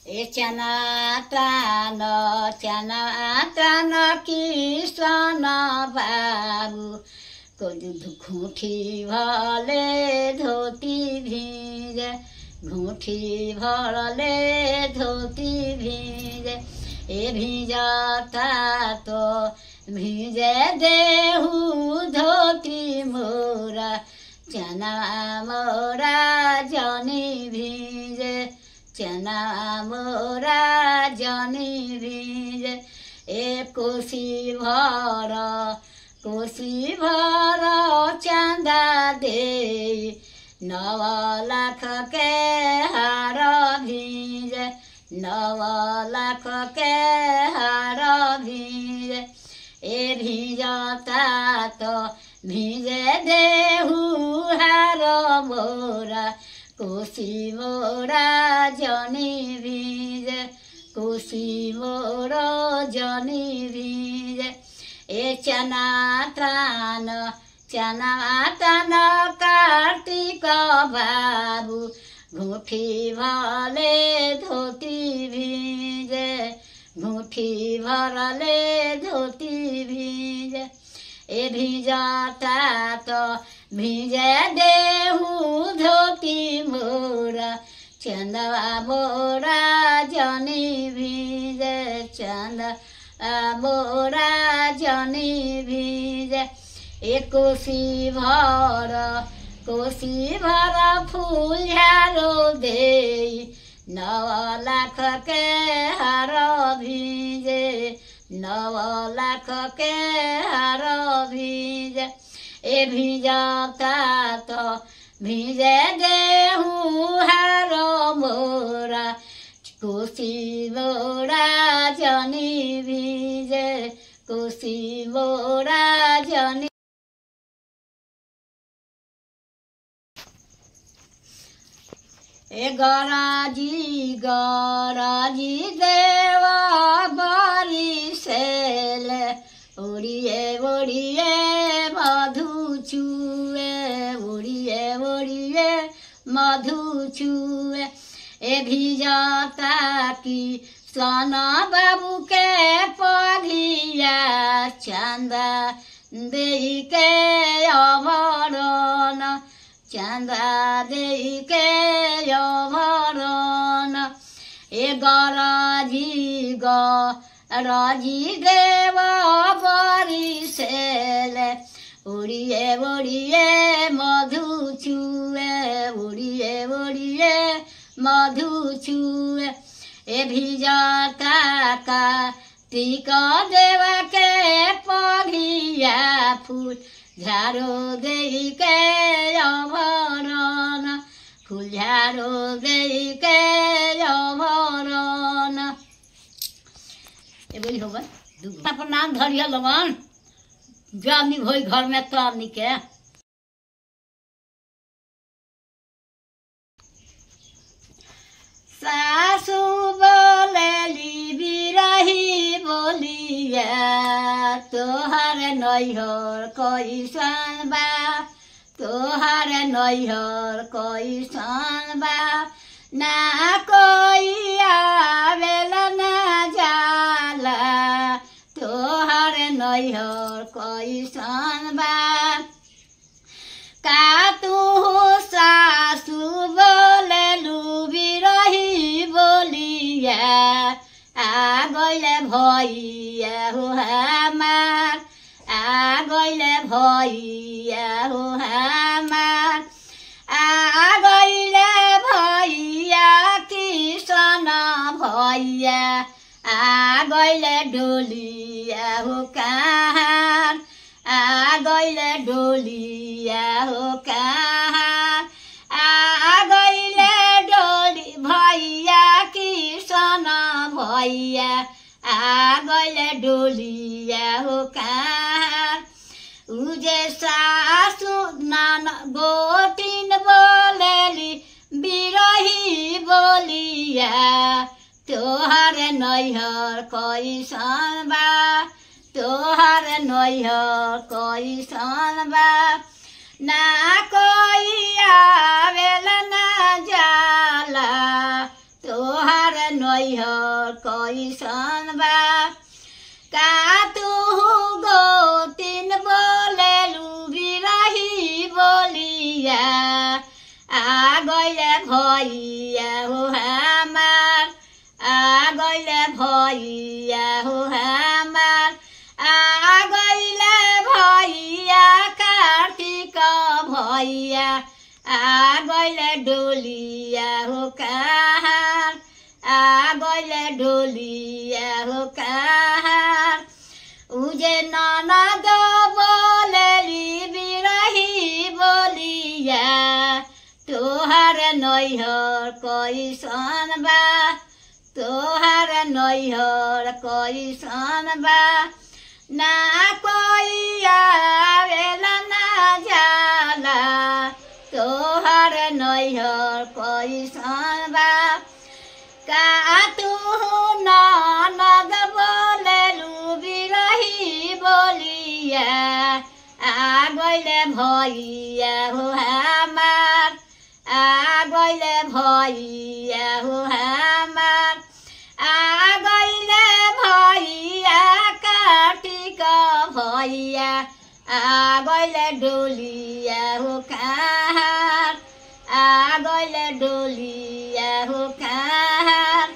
ए चना तान किसन बाबू घूठी भले धोती भीज घूठी भले धोती भीज ए भीजता तो भीजे देहू धोती मोरा चना मोरा जनी भीजे चना मोरा जनी भीज ए कोसी भर चंदा दे 9 लाख के हार भीज 9 लाख के हार भीज ए भीजता तो भीजे देहू हार मोरा कोसी मोरा जनी भीज कोसी मोरा जनी भीज ए चना तान कार्तिक बाबू घूठी भले धोती भीज घूठी भरले धोती भीज ए भीजता तो भीजे देहू धोती मोरा चंदवा मोरा जनी भीज चंद मोरा जनी भीज ए कोसी भर फूल झारो दे 9 लाख के हार भीजे 9 लाख के हार भीज ए भीजता तो भीजे देहू हार मोरा कोसी मोरा जनी भीज कोसी मोरा जनी ए गराजी देवा बारी सेल उड़िए मधु छुए उड़िए मधु छुए ए भीजता की सोना बाबू के पढ़िया चंदा दे के अमरन चंदा दे के अमरन ए गराजी देव बरी सेल उड़िए मधु छुए उड़िए मधु छुए ए भीजता कार्तिक देव के पढ़िया फूल झारो दे के अमरन फूल झारो दे के अमरन ए बोली होगा अपन नाम धरिया लगन जानी भई घर में तो आदमी के सासू बोलेली बिरही बोलिया तोहर नैहर कैसन बा तोहर नैहर कैसन बा ना कोई आवेला ना जाला तोहर नैहर कैसन बा का तू सासू बोलेलू बिरही बोलिया आ गइले भैया हो हमार आ गइले भैया हो हमार आ गइले भैया किसन भैया आ गइले डोलिया हो कहाँ आ गइले डोलिया हो कहाँ आ गइले डोली भैया किसन भैया आ गइले डोलिया हो कहाँ उजे सासू नान गोतिन बोलेली बिरही बोलिया तोहर नैहर कैसन बा तोहर नैहर कैसन बा ना कोई आवेला ना जाला तोहर नैहर कैसन बा का तू गोतिन बोलेलु बिरही बोलिया आ गइले भैया हो हमार आ गइले भैया हो हमार आ गइले भैया कार्तिक भैया आ गइले डोलिया हो कहार आ गइले डोलिया हो कहार उजे ननद बोलेली बिरही बोलिया तोहर नैहर कैसन बा तोहर नैहर कैसन बा ना कोई आवेला ना जाला तोहर नैहर कैसन बा का तू ननद बोलेलु बिरही बोलिया आ गइले भैया हो हमार आ गइले भैया हो हमार आ गइले भैया कार्तिक भैया आ गइले डोलिया हो कहार आ गइले डोलिया हो कहार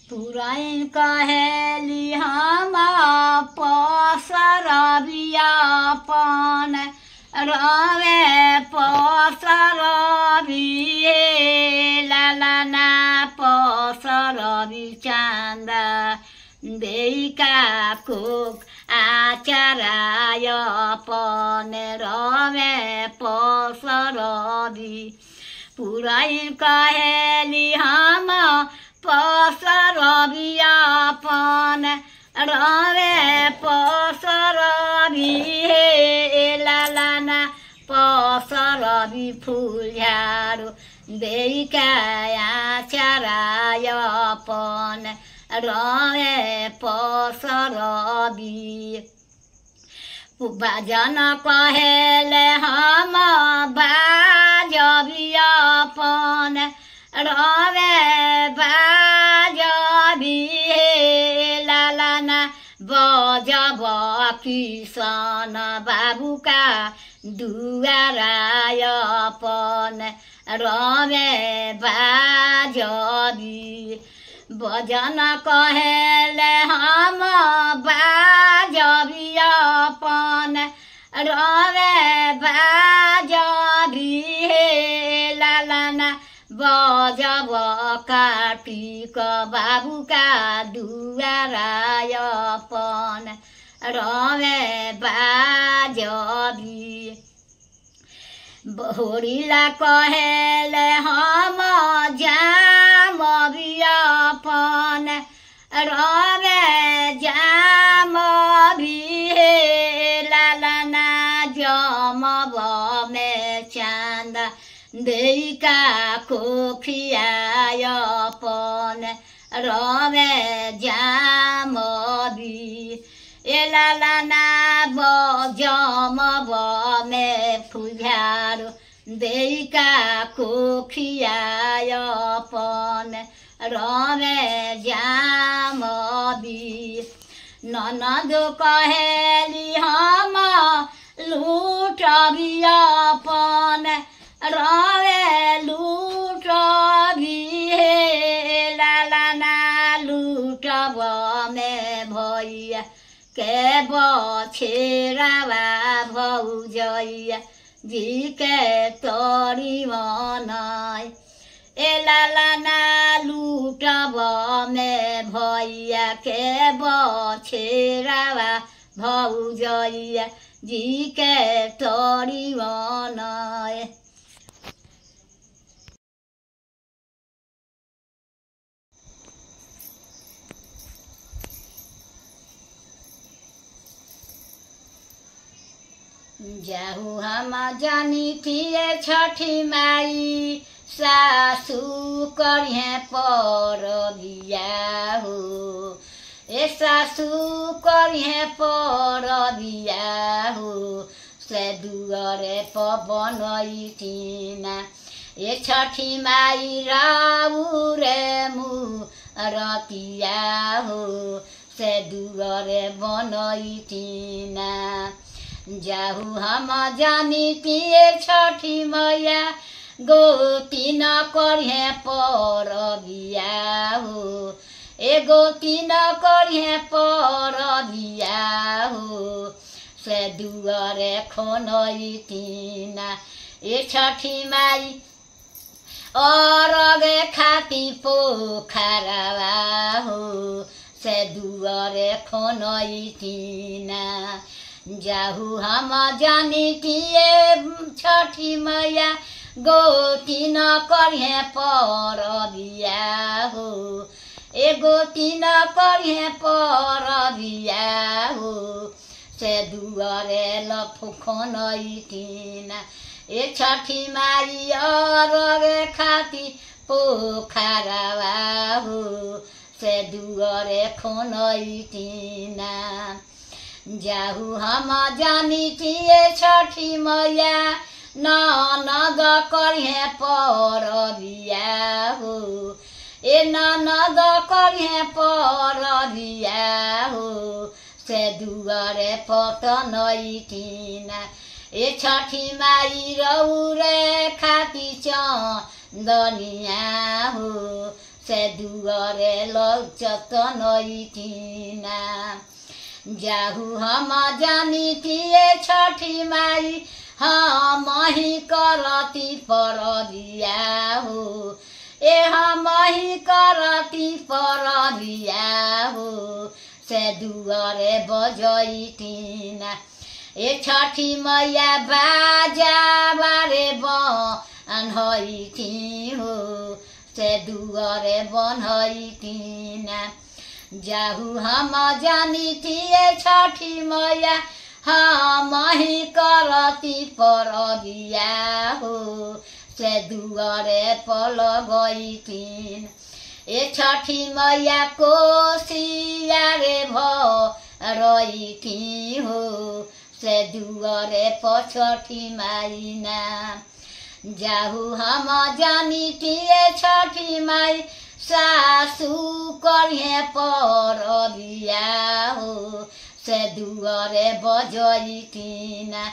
पुराइन कहेली हम पसर बियापन रवे पसर बिहे लालाना पसर बिचांदा देइका कोक आचाराय पन रवे पसर बि पुराइन कहेली हम पसर बियापन रवे पसर बिहे लालाना पसर बि फुल्यारो देइका आचाराय पन रवे पसर बि बाजन कहेले हम बाज बियापन रवे बाज बिहे लालाना बजब किसन बाबुका दुआराय पन रवे बाज बि बजन कहेले हम बाज बियापन रवे बाज बिहे लालाना बजब कार्तिक बाबुका दुआराय पन रवे बाज बि होरिला कहेले हम जाम बियापन रवे जाम बिहे लालाना जमब में चांदा देइका कोखियाय पन रवे जाम बि ए लालाना बजमब में फुल्यारो देइका कोखियाय पन रवे जाम बि ननद कहेली हम लूट बियापन रवे लूट बिहे लालाना लूटब में भैया के बछेरावा भौजैया जी के तोरी बनाय ए लालाना लूटब में भैया के बछेरावा भौजैया जी के तोरी बनाय जाहु हम जानी थिए छठी माई सासू करिहे पर बिया हो सासू करिहे परबिया हो से दुआरे पर बनैतिना ए छठी माई राउरे मुरतिया हो से दुआरे बनैतिना जाहु हम जानिती छठी मैया गोती न करिहे परबिया हो ए गोती न करिहे परबिया हो से दुआरे खनैतिना ए छठी माई अरगे खाती पोखरवा हो से दुआरे खनैतिना जाहु हम जानिती छठी मैया गोती न करिहे परबिया हो ए गोती न करिहे परबिया हो से दुआरे लफुखनैतिना ए छठी माई अरगे खाती पोखरवा हो से दुआरे खनैतिना जाहु हम जानिती छठी मैया ननद करिहे परबिया हो ए ननद करिहे परबिया हो से दुआरे पतनैतिना ए छठी माई रौरे खाती चन्दनिया हो से दुआरे लचतनैतिना जाहु हम जानिती छठी माई हम ही करती परबिया हो ए हम ही करती परबिया हो से दुआरे बजैतिना ए छठी मैया बाजा बारे बनैती हो से दुआरे बनैतिना जाहु हम जानिती छठी मैया हम ही करती परबिया हो से दुआरे पर लगैतिन ए छठी मैया कोसिया रे भरैती हो से दुआरे पर छठी माईना जाहु हम जानिती छठी माई सासू करिहे परबिया हो से दुआरे बजैतिना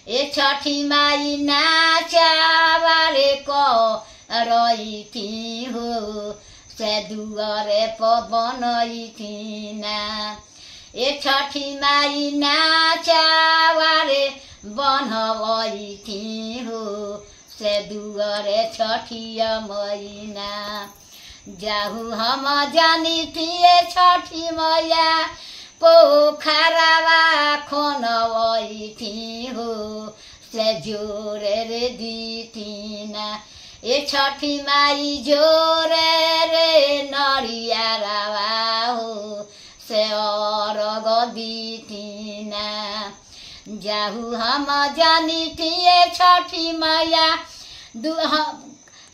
ए छठी माई नाचाबारे करैती हो से दुआरे पर बनैतिना ए छठी माई नाचाबारे बनबैती हो से दुआरे छठिया मैना जाहु हम जानिती छठी मैया पोखरवा खनबैती हो से जोरे रे दितिना ए छठी माई जोरे रे नरियारवा हो से अरग दितिना जाहु हम जानिती छठी मैया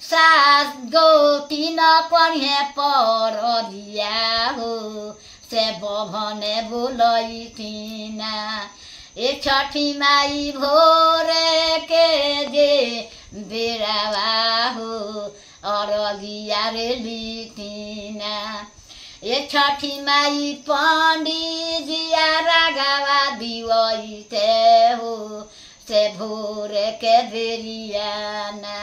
सास गोती न करिहे परबिया हो से बभने बोलैतिना ए छठी माई भोरे के जे बेरावा हो अरगिया रे लितिना ए छठी माई पंडिजिया रागावा दिवैते हो से भोरे के बेरियाना।